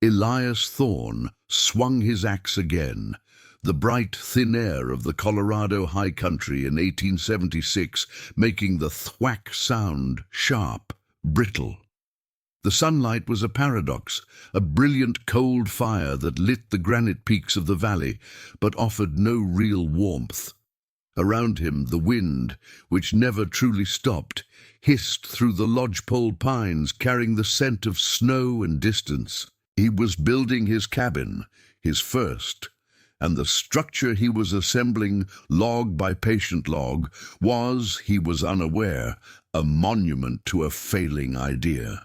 Elias Thorne swung his axe again. The bright, thin air of the Colorado high country in 1876 making the thwack sound sharp, brittle. The sunlight was a paradox, a brilliant cold fire that lit the granite peaks of the valley, but offered no real warmth. Around him, the wind, which never truly stopped, hissed through the lodgepole pines, carrying the scent of snow and distance. He was building his cabin, his first, and the structure he was assembling, log by patient log, was, he was unaware, a monument to a failing idea.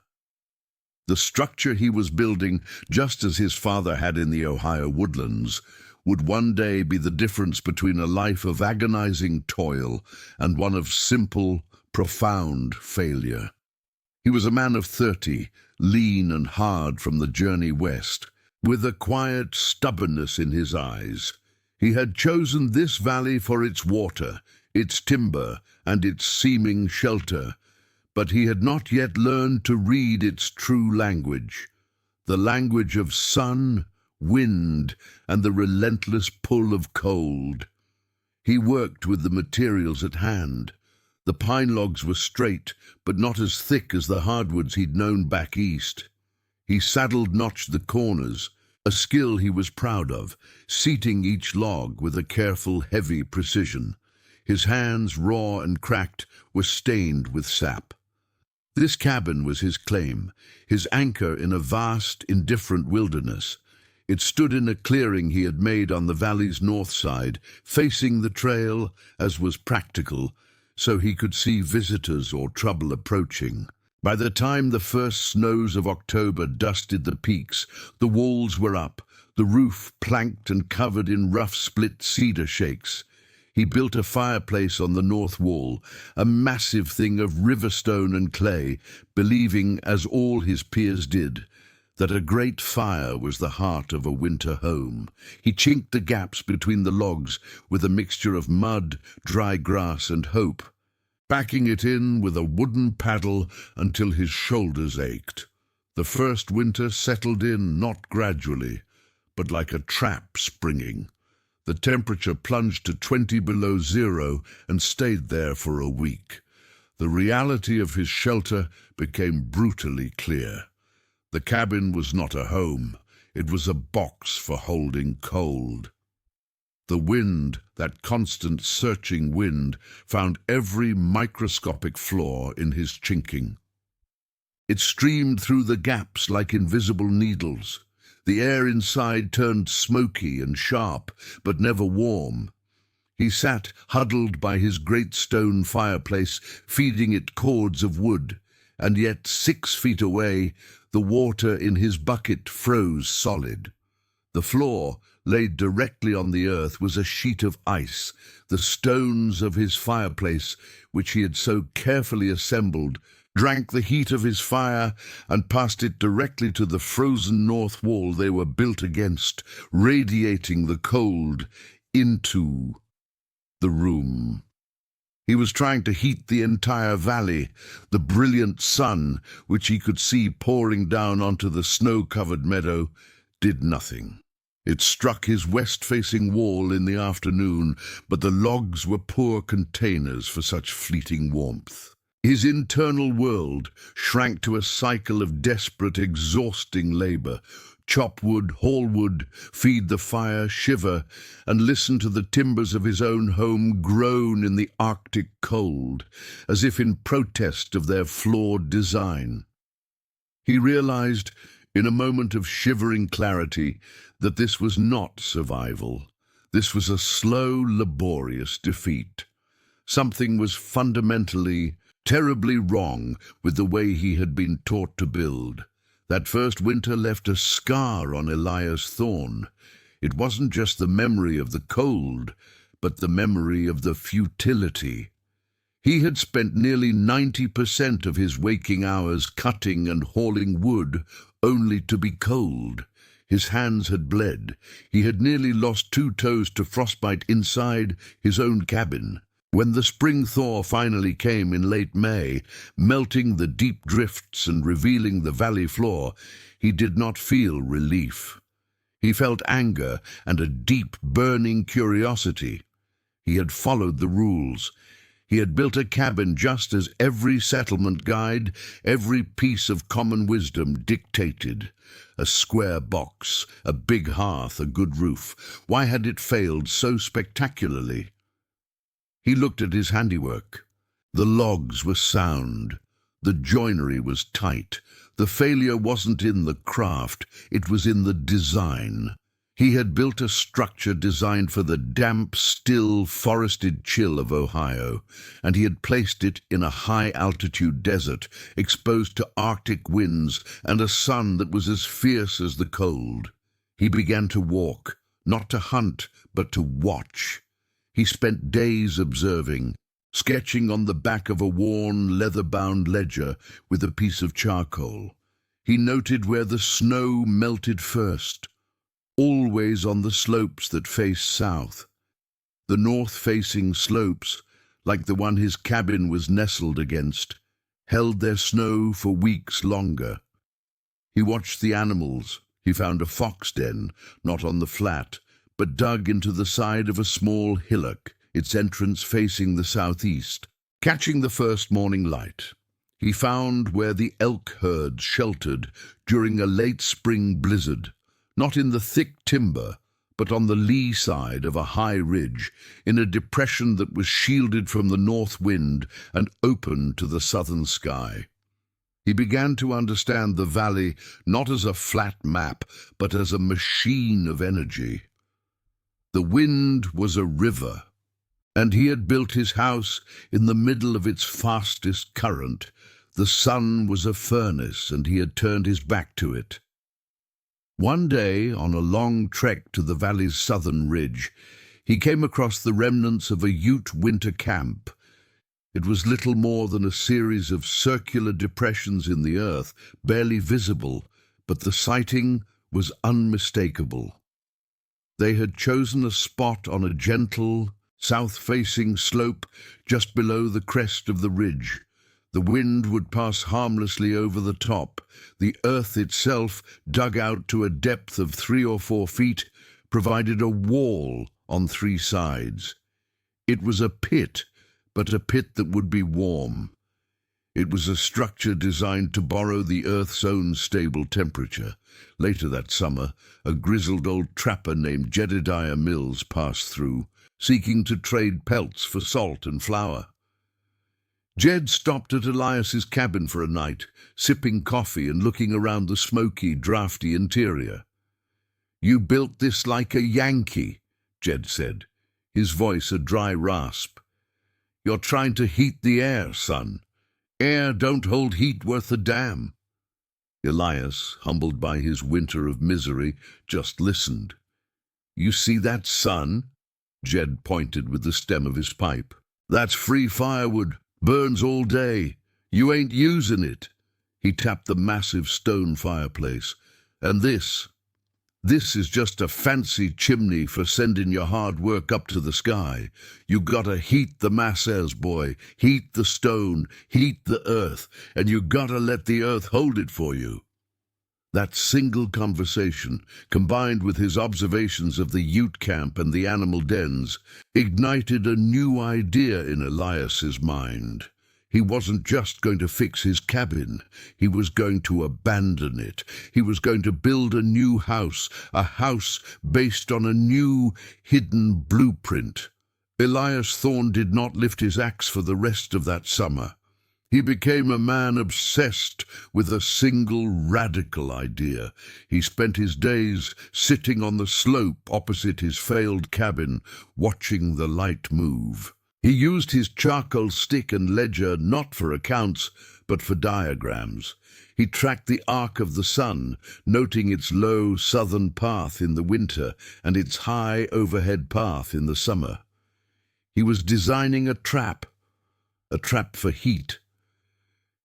The structure he was building, just as his father had in the Ohio woodlands, would one day be the difference between a life of agonizing toil and one of simple, profound failure. He was a man of 30, lean and hard from the journey west, with a quiet stubbornness in his eyes. He had chosen this valley for its water, its timber, and its seeming shelter, but he had not yet learned to read its true language, the language of sun, wind, and the relentless pull of cold. He worked with the materials at hand. The pine logs were straight, but not as thick as the hardwoods he'd known back east. He saddle-notched the corners, a skill he was proud of, seating each log with a careful, heavy precision. His hands, raw and cracked, were stained with sap. This cabin was his claim, his anchor in a vast, indifferent wilderness. It stood in a clearing he had made on the valley's north side, facing the trail, as was practical, so he could see visitors or trouble approaching. By the time the first snows of October dusted the peaks, the walls were up, the roof planked and covered in rough split cedar shakes. He built a fireplace on the north wall, a massive thing of river stone and clay, believing, as all his peers did, that a great fire was the heart of a winter home. He chinked the gaps between the logs with a mixture of mud, dry grass, and hope, backing it in with a wooden paddle until his shoulders ached. The first winter settled in not gradually, but like a trap springing. The temperature plunged to 20 below zero and stayed there for a week. The reality of his shelter became brutally clear. The cabin was not a home. It was a box for holding cold. The wind, that constant searching wind, found every microscopic flaw in his chinking. It streamed through the gaps like invisible needles. The air inside turned smoky and sharp, but never warm. He sat huddled by his great stone fireplace, feeding it cords of wood, and yet 6 feet away, the water in his bucket froze solid. The floor, laid directly on the earth, was a sheet of ice. The stones of his fireplace, which he had so carefully assembled, drank the heat of his fire and passed it directly to the frozen north wall they were built against, radiating the cold into the room. He was trying to heat the entire valley. The brilliant sun, which he could see pouring down onto the snow-covered meadow, did nothing. It struck his west-facing wall in the afternoon, but the logs were poor containers for such fleeting warmth. His internal world shrank to a cycle of desperate, exhausting labor. Chop wood, haul wood, feed the fire, shiver, and listen to the timbers of his own home groan in the Arctic cold, as if in protest of their flawed design. He realized, in a moment of shivering clarity, that this was not survival. This was a slow, laborious defeat. Something was fundamentally, terribly wrong with the way he had been taught to build. That first winter left a scar on Elias Thorne. It wasn't just the memory of the cold, but the memory of the futility. He had spent nearly 90% of his waking hours cutting and hauling wood, only to be cold. His hands had bled. He had nearly lost 2 toes to frostbite inside his own cabin. When the spring thaw finally came in late May, melting the deep drifts and revealing the valley floor, he did not feel relief. He felt anger and a deep, burning curiosity. He had followed the rules. He had built a cabin just as every settlement guide, every piece of common wisdom dictated. A square box, a big hearth, a good roof. Why had it failed so spectacularly? He looked at his handiwork. The logs were sound. The joinery was tight. The failure wasn't in the craft, it was in the design. He had built a structure designed for the damp, still, forested chill of Ohio, and he had placed it in a high-altitude desert, exposed to Arctic winds and a sun that was as fierce as the cold. He began to walk, not to hunt, but to watch. He spent days observing, sketching on the back of a worn, leather-bound ledger with a piece of charcoal. He noted where the snow melted first, always on the slopes that faced south. The north-facing slopes, like the one his cabin was nestled against, held their snow for weeks longer. He watched the animals. He found a fox den, not on the flat, but dug into the side of a small hillock, its entrance facing the southeast. Catching the first morning light, he found where the elk herds sheltered during a late spring blizzard, not in the thick timber, but on the lee side of a high ridge, in a depression that was shielded from the north wind and open to the southern sky. He began to understand the valley not as a flat map, but as a machine of energy. The wind was a river, and he had built his house in the middle of its fastest current. The sun was a furnace, and he had turned his back to it. One day, on a long trek to the valley's southern ridge, he came across the remnants of a Ute winter camp. It was little more than a series of circular depressions in the earth, barely visible, but the sighting was unmistakable. They had chosen a spot on a gentle, south-facing slope just below the crest of the ridge. The wind would pass harmlessly over the top. The earth itself, dug out to a depth of 3 or 4 feet, provided a wall on 3 sides. It was a pit, but a pit that would be warm. It was a structure designed to borrow the Earth's own stable temperature. Later that summer, a grizzled old trapper named Jedediah Mills passed through, seeking to trade pelts for salt and flour. Jed stopped at Elias's cabin for a night, sipping coffee and looking around the smoky, drafty interior. "You built this like a Yankee," Jed said, his voice a dry rasp. "You're trying to heat the air, son. Air don't hold heat worth a damn." Elias, humbled by his winter of misery, just listened. "You see that sun?" Jed pointed with the stem of his pipe. "That's free firewood, burns all day. You ain't using it." He tapped the massive stone fireplace. "And this is just a fancy chimney for sending your hard work up to the sky. You gotta heat the masses, boy. Heat the stone, heat the earth, and you gotta let the earth hold it for you." That single conversation, combined with his observations of the Ute camp and the animal dens, ignited a new idea in Elias's mind. He wasn't just going to fix his cabin. He was going to abandon it. He was going to build a new house, a house based on a new, hidden blueprint. Elias Thorne did not lift his axe for the rest of that summer. He became a man obsessed with a single radical idea. He spent his days sitting on the slope opposite his failed cabin, watching the light move. He used his charcoal stick and ledger not for accounts, but for diagrams. He tracked the arc of the sun, noting its low southern path in the winter and its high overhead path in the summer. He was designing a trap for heat.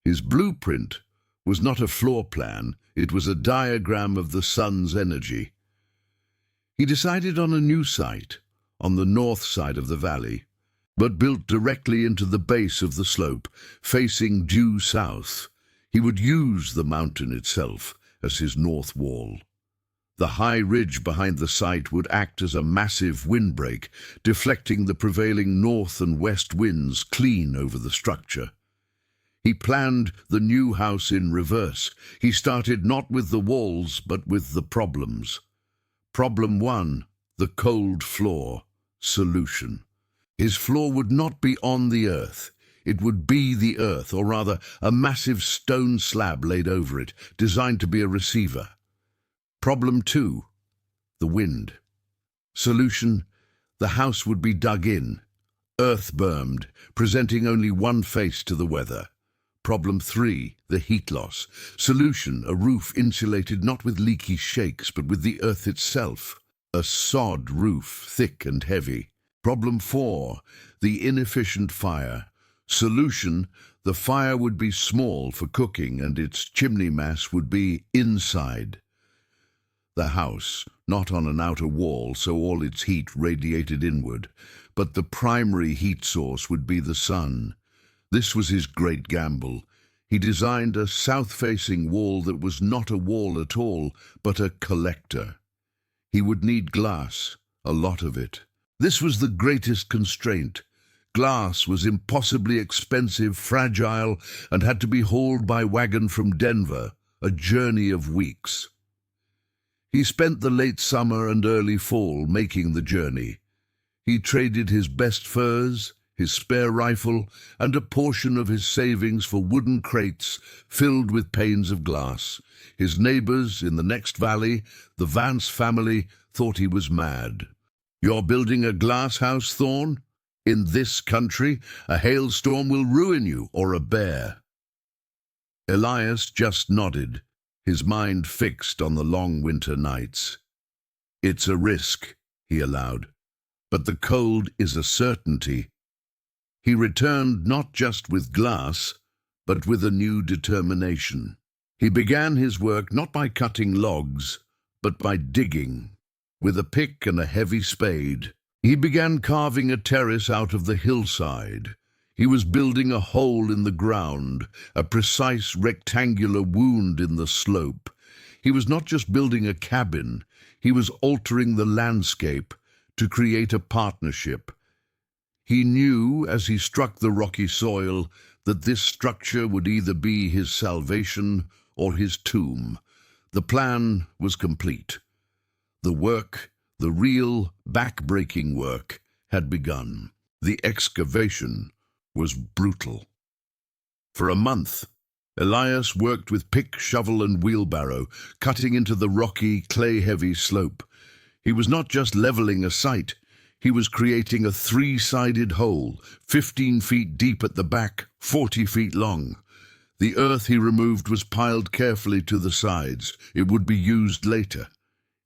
His blueprint was not a floor plan, it was a diagram of the sun's energy. He decided on a new site, on the north side of the valley. but built directly into the base of the slope, facing due south. He would use the mountain itself as his north wall. The high ridge behind the site would act as a massive windbreak, deflecting the prevailing north and west winds clean over the structure. He planned the new house in reverse. He started not with the walls, but with the problems. Problem 1, the cold floor. Solution. His floor would not be on the earth. It would be the earth, or rather, a massive stone slab laid over it, designed to be a receiver. Problem 2, the wind. Solution, the house would be dug in, earth-bermed, presenting only one face to the weather. Problem 3, the heat loss. Solution, a roof insulated not with leaky shakes, but with the earth itself. A sod roof, thick and heavy. Problem 4, the inefficient fire. Solution, the fire would be small for cooking and its chimney mass would be inside the house, not on an outer wall so all its heat radiated inward, but the primary heat source would be the sun. This was his great gamble. He designed a south-facing wall that was not a wall at all, but a collector. He would need glass, a lot of it. This was the greatest constraint. Glass was impossibly expensive, fragile, and had to be hauled by wagon from Denver, a journey of weeks. He spent the late summer and early fall making the journey. He traded his best furs, his spare rifle, and a portion of his savings for wooden crates filled with panes of glass. His neighbors in the next valley, the Vance family, thought he was mad. "You're building a glass house, Thorne? In this country, a hailstorm will ruin you, or a bear." Elias just nodded, his mind fixed on the long winter nights. "It's a risk," he allowed, "but the cold is a certainty." He returned not just with glass, but with a new determination. He began his work not by cutting logs, but by digging. With a pick and a heavy spade, he began carving a terrace out of the hillside. He was building a hole in the ground, a precise rectangular wound in the slope. He was not just building a cabin, he was altering the landscape to create a partnership. He knew, as he struck the rocky soil, that this structure would either be his salvation or his tomb. The plan was complete. The work, the real back-breaking work, had begun. The excavation was brutal. For a month, Elias worked with pick, shovel, and wheelbarrow, cutting into the rocky, clay-heavy slope. He was not just leveling a site, he was creating a three-sided hole, 15 feet deep at the back, 40 feet long. The earth he removed was piled carefully to the sides. It would be used later.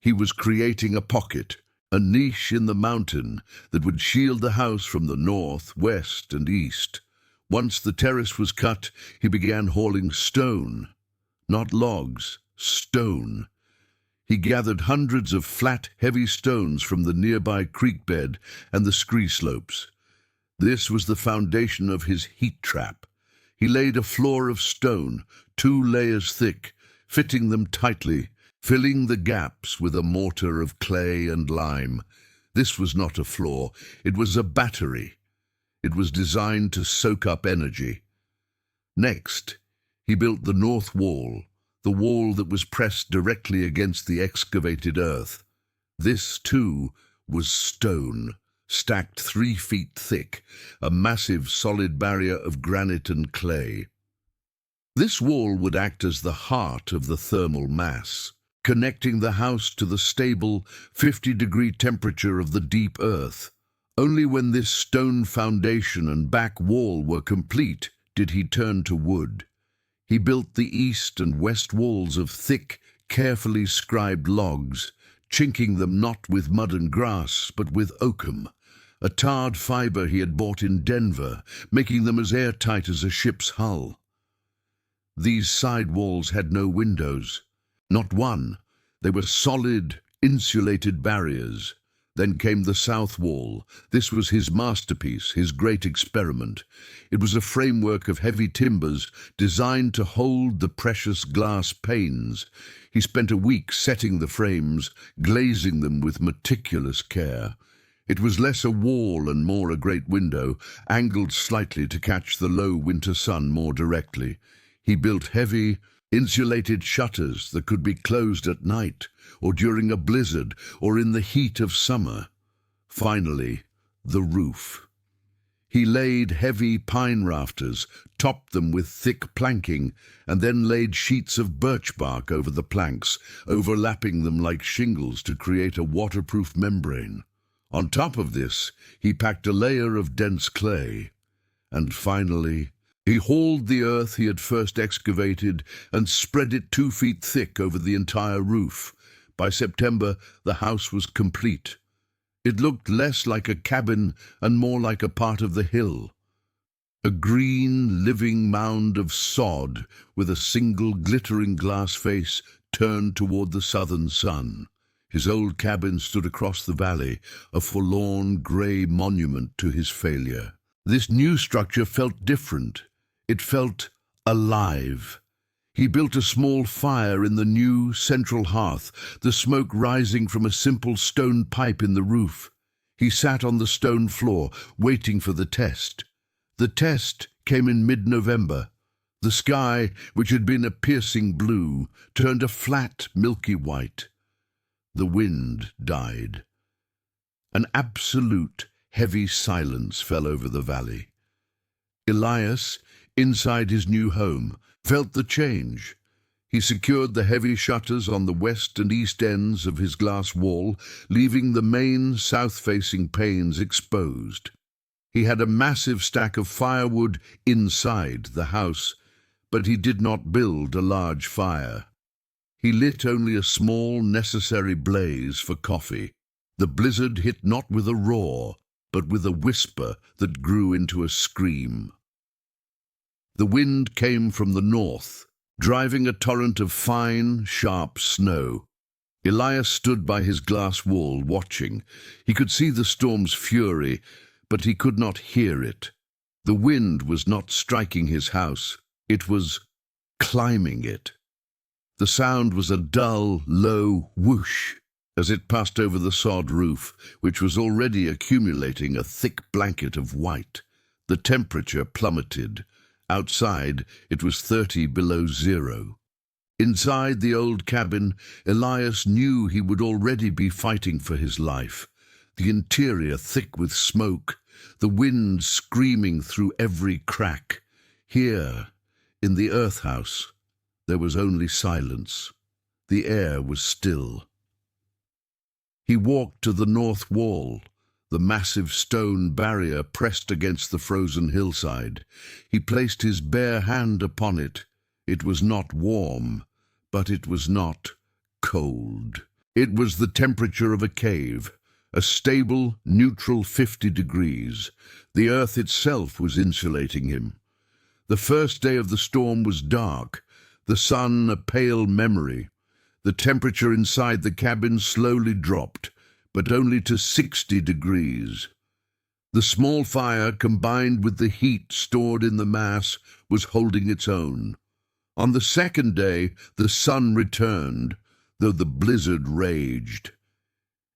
He was creating a pocket, a niche in the mountain that would shield the house from the north, west, and east. Once the terrace was cut, he began hauling stone. Not logs, stone. He gathered hundreds of flat, heavy stones from the nearby creek bed and the scree slopes. This was the foundation of his heat trap. He laid a floor of stone, 2 layers thick, fitting them tightly, filling the gaps with a mortar of clay and lime. This was not a floor, it was a battery. It was designed to soak up energy. Next, he built the north wall, the wall that was pressed directly against the excavated earth. This, too, was stone, stacked 3 feet thick, a massive solid barrier of granite and clay. This wall would act as the heart of the thermal mass, connecting the house to the stable 50-degree temperature of the deep earth. Only when this stone foundation and back wall were complete did he turn to wood. He built the east and west walls of thick, carefully scribed logs, chinking them not with mud and grass, but with oakum, a tarred fiber he had bought in Denver, making them as airtight as a ship's hull. These side walls had no windows. Not one. They were solid, insulated barriers. Then came the south wall. This was his masterpiece, his great experiment. It was a framework of heavy timbers designed to hold the precious glass panes. He spent a week setting the frames, glazing them with meticulous care. It was less a wall and more a great window, angled slightly to catch the low winter sun more directly. He built heavy, insulated shutters that could be closed at night, or during a blizzard, or in the heat of summer. Finally, the roof. He laid heavy pine rafters, topped them with thick planking, and then laid sheets of birch bark over the planks, overlapping them like shingles to create a waterproof membrane. On top of this, he packed a layer of dense clay. And finally, he hauled the earth he had first excavated and spread it 2 feet thick over the entire roof. By September, the house was complete. It looked less like a cabin and more like a part of the hill. A green, living mound of sod with a single glittering glass face turned toward the southern sun. His old cabin stood across the valley, a forlorn grey monument to his failure. This new structure felt different. It felt alive. He built a small fire in the new central hearth, the smoke rising from a simple stone pipe in the roof. He sat on the stone floor, waiting for the test. The test came in mid-November. The sky, which had been a piercing blue, turned a flat, milky white. The wind died. An absolute, heavy silence fell over the valley. Elias, inside his new home, felt the change. He secured the heavy shutters on the west and east ends of his glass wall, leaving the main south-facing panes exposed. He had a massive stack of firewood inside the house, but he did not build a large fire. He lit only a small, necessary blaze for coffee. The blizzard hit not with a roar, but with a whisper that grew into a scream. The wind came from the north, driving a torrent of fine, sharp snow. Elias stood by his glass wall, watching. He could see the storm's fury, but he could not hear it. The wind was not striking his house. It was climbing it. The sound was a dull, low whoosh as it passed over the sod roof, which was already accumulating a thick blanket of white. The temperature plummeted. Outside, it was 30 below zero. Inside the old cabin, Elias knew he would already be fighting for his life. The interior thick with smoke, the wind screaming through every crack. Here, in the earth house, there was only silence. The air was still. He walked to the north wall, the massive stone barrier pressed against the frozen hillside. He placed his bare hand upon it. It was not warm, but it was not cold. It was the temperature of a cave, a stable, neutral 50 degrees. The earth itself was insulating him. The first day of the storm was dark, the sun a pale memory. The temperature inside the cabin slowly dropped, but only to 60 degrees. The small fire, combined with the heat stored in the mass, was holding its own. On the second day, the sun returned, though the blizzard raged.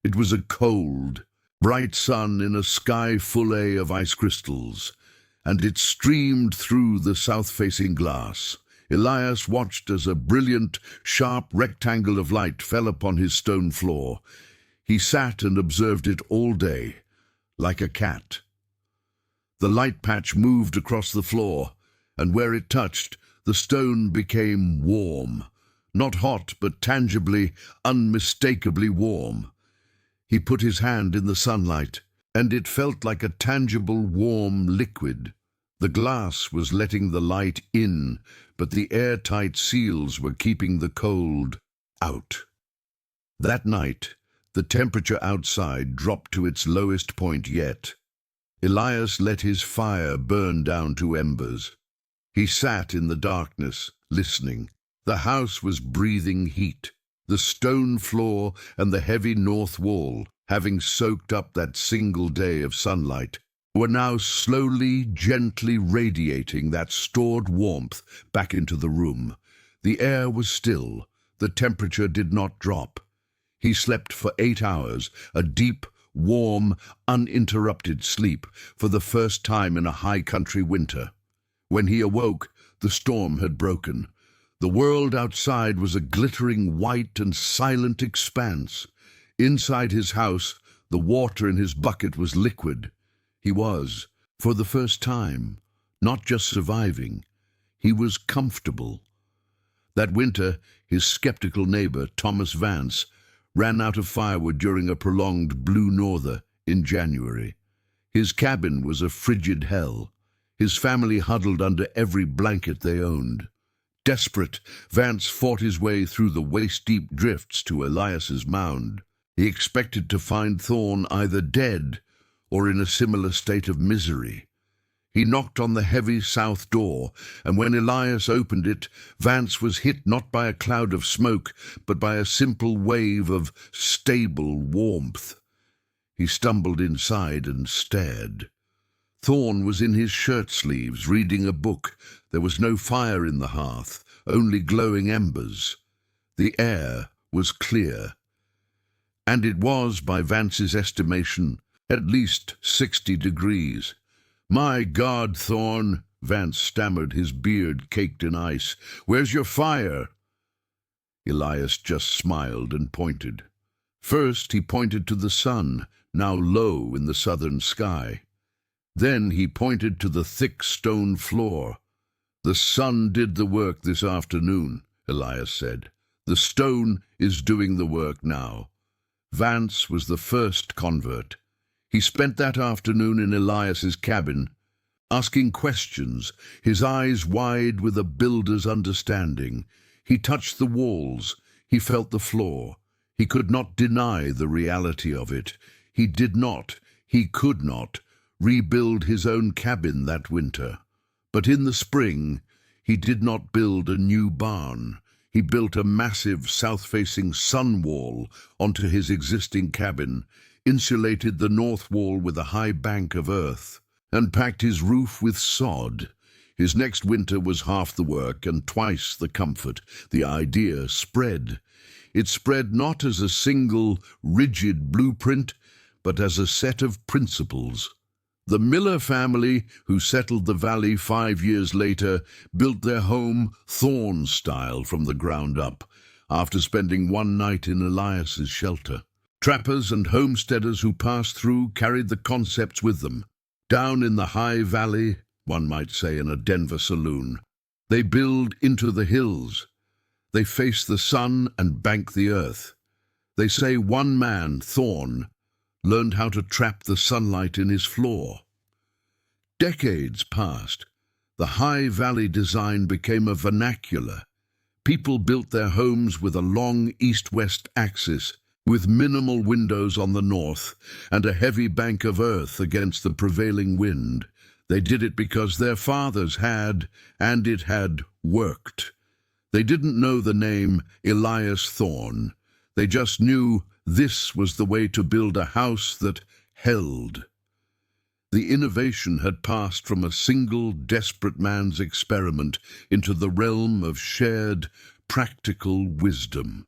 It was a cold, bright sun in a sky fillet of ice crystals, and it streamed through the south-facing glass. Elias watched as a brilliant, sharp rectangle of light fell upon his stone floor. He sat and observed it all day, like a cat. The light patch moved across the floor, and where it touched, the stone became warm. Not hot, but tangibly, unmistakably warm. He put his hand in the sunlight, and it felt like a tangible, warm liquid. The glass was letting the light in, but the airtight seals were keeping the cold out. That night, the temperature outside dropped to its lowest point yet. Elias let his fire burn down to embers. He sat in the darkness, listening. The house was breathing heat. The stone floor and the heavy north wall, having soaked up that single day of sunlight, were now slowly, gently radiating that stored warmth back into the room. The air was still. The temperature did not drop. He slept for 8 hours, a deep, warm, uninterrupted sleep for the first time in a high-country winter. When he awoke, the storm had broken. The world outside was a glittering white and silent expanse. Inside his house, the water in his bucket was liquid. He was, for the first time, not just surviving, he was comfortable. That winter, his skeptical neighbor, Thomas Vance, ran out of firewood during a prolonged blue norther in January. His cabin was a frigid hell. His family huddled under every blanket they owned. Desperate, Vance fought his way through the waist-deep drifts to Elias's mound. He expected to find Thorne either dead or in a similar state of misery. He knocked on the heavy south door, and when Elias opened it, Vance was hit not by a cloud of smoke, but by a simple wave of stable warmth. He stumbled inside and stared. Thorne was in his shirt-sleeves, reading a book. There was no fire in the hearth, only glowing embers. The air was clear. And it was, by Vance's estimation, at least 60 degrees. "My God, Thorne," Vance stammered, his beard caked in ice. "Where's your fire?" Elias just smiled and pointed. First he pointed to the sun, now low in the southern sky. Then he pointed to the thick stone floor. "The sun did the work this afternoon," Elias said. "The stone is doing the work now." Vance was the first convert. He spent that afternoon in Elias's cabin, asking questions, his eyes wide with a builder's understanding. He touched the walls. He felt the floor. He could not deny the reality of it. He could not, rebuild his own cabin that winter. But in the spring, he did not build a new barn. He built a massive south-facing sun wall onto his existing cabin, insulated the north wall with a high bank of earth, and packed his roof with sod. His next winter was half the work and twice the comfort. The idea spread. It spread not as a single, rigid blueprint, but as a set of principles. The Miller family, who settled the valley 5 years later, built their home Thorne style from the ground up, after spending one night in Elias's shelter. Trappers and homesteaders who passed through carried the concepts with them. Down in the high valley, one might say in a Denver saloon, they build into the hills. They face the sun and bank the earth. They say one man, Thorne, learned how to trap the sunlight in his floor. Decades passed. The high valley design became a vernacular. People built their homes with a long east-west axis, with minimal windows on the north and a heavy bank of earth against the prevailing wind. They did it because their fathers had, and it had worked. They didn't know the name Elias Thorne. They just knew this was the way to build a house that held. The innovation had passed from a single desperate man's experiment into the realm of shared, practical wisdom.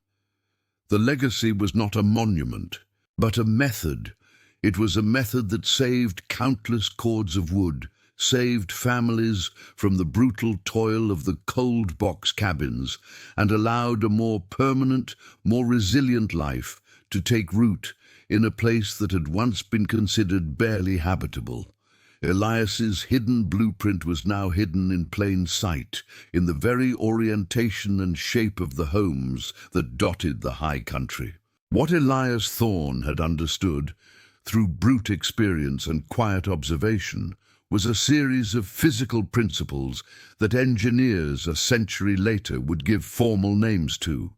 The legacy was not a monument, but a method. It was a method that saved countless cords of wood, saved families from the brutal toil of the cold box cabins, and allowed a more permanent, more resilient life to take root in a place that had once been considered barely habitable. Elias's hidden blueprint was now hidden in plain sight, in the very orientation and shape of the homes that dotted the high country. What Elias Thorne had understood, through brute experience and quiet observation, was a series of physical principles that engineers a century later would give formal names to.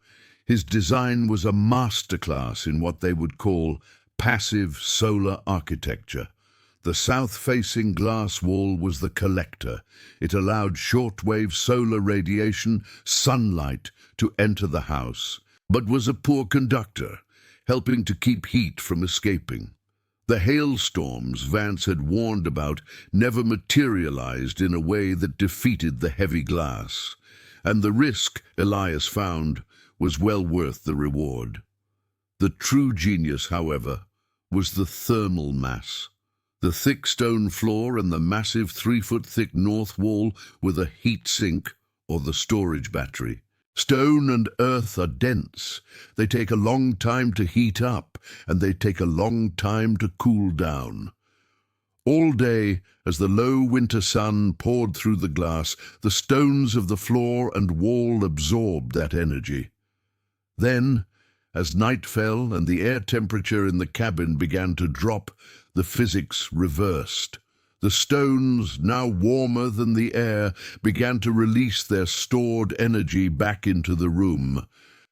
His design was a masterclass in what they would call passive solar architecture. The south-facing glass wall was the collector. It allowed short-wave solar radiation, sunlight, to enter the house. but was a poor conductor, helping to keep heat from escaping. The hailstorms Vance had warned about never materialized in a way that defeated the heavy glass, and the risk, Elias found, was well worth the reward. The true genius, however, was the thermal mass. The thick stone floor and the massive 3-foot-thick north wall were the heat sink or the storage battery. Stone and earth are dense. They take a long time to heat up, and they take a long time to cool down. All day, as the low winter sun poured through the glass, the stones of the floor and wall absorbed that energy. Then, as night fell and the air temperature in the cabin began to drop, the physics reversed. The stones, now warmer than the air, began to release their stored energy back into the room,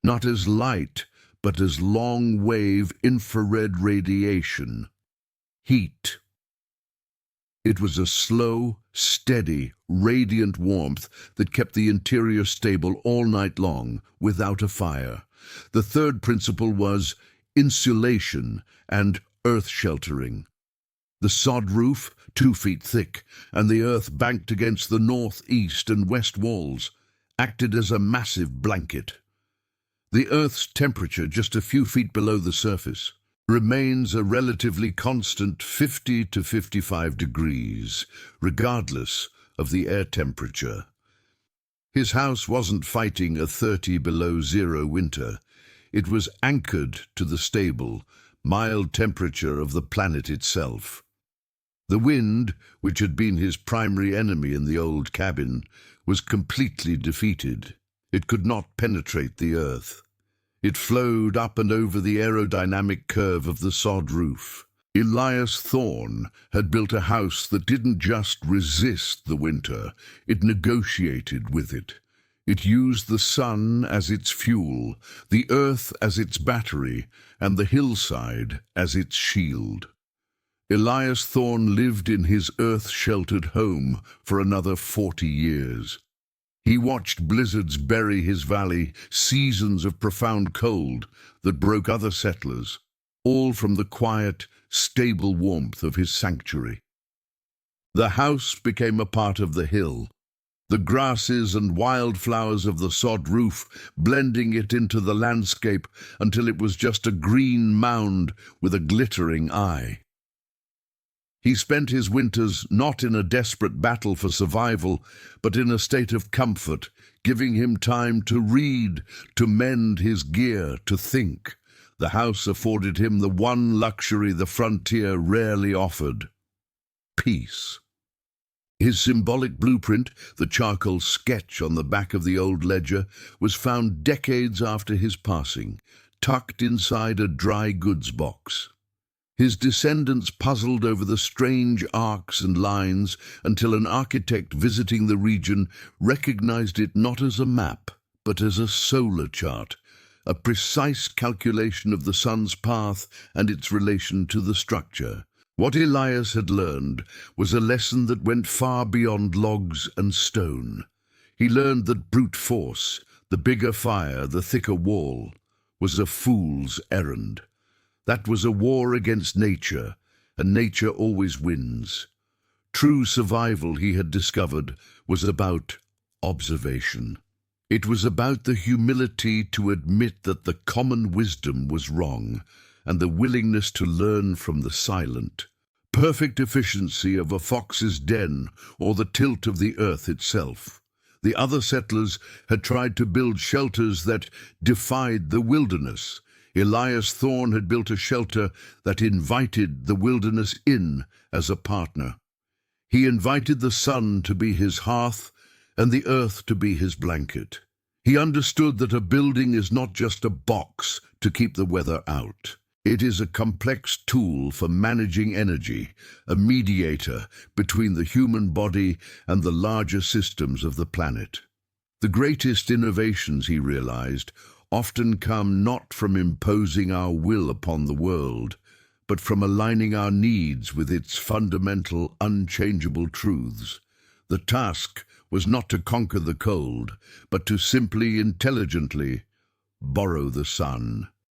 not as light, but as long-wave infrared radiation. Heat. It was a slow, steady, radiant warmth that kept the interior stable all night long, without a fire. The third principle was insulation and earth sheltering. The sod roof, 2 feet thick, and the earth banked against the north, east, and west walls, acted as a massive blanket. The earth's temperature, just a few feet below the surface, remains a relatively constant 50 to 55 degrees, regardless of the air temperature. His house wasn't fighting a 30 below zero winter. It was anchored to the stable, mild temperature of the planet itself. The wind, which had been his primary enemy in the old cabin, was completely defeated. It could not penetrate the earth. It flowed up and over the aerodynamic curve of the sod roof. Elias Thorne had built a house that didn't just resist the winter, it negotiated with it. It used the sun as its fuel, the earth as its battery, and the hillside as its shield. Elias Thorne lived in his earth-sheltered home for another 40 years. He watched blizzards bury his valley, seasons of profound cold that broke other settlers, all from the quiet, stable warmth of his sanctuary. The house became a part of the hill, the grasses and wildflowers of the sod roof blending it into the landscape until it was just a green mound with a glittering eye. He spent his winters not in a desperate battle for survival, but in a state of comfort, giving him time to read, to mend his gear, to think. The house afforded him the one luxury the frontier rarely offered: peace. His symbolic blueprint, the charcoal sketch on the back of the old ledger, was found decades after his passing, tucked inside a dry goods box. His descendants puzzled over the strange arcs and lines until an architect visiting the region recognized it not as a map, but as a solar chart, a precise calculation of the sun's path and its relation to the structure. What Elias had learned was a lesson that went far beyond logs and stone. He learned that brute force, the bigger fire, the thicker wall, was a fool's errand. That was a war against nature, and nature always wins. True survival, he had discovered, was about observation. It was about the humility to admit that the common wisdom was wrong, and the willingness to learn from the silent. Perfect efficiency of a fox's den or the tilt of the earth itself. The other settlers had tried to build shelters that defied the wilderness. Elias Thorne had built a shelter that invited the wilderness in as a partner. He invited the sun to be his hearth and the earth to be his blanket. He understood that a building is not just a box to keep the weather out. It is a complex tool for managing energy, a mediator between the human body and the larger systems of the planet. The greatest innovations, he realized, often come not from imposing our will upon the world, but from aligning our needs with its fundamental, unchangeable truths. The task was not to conquer the cold, but to simply, intelligently Borrow the Sun.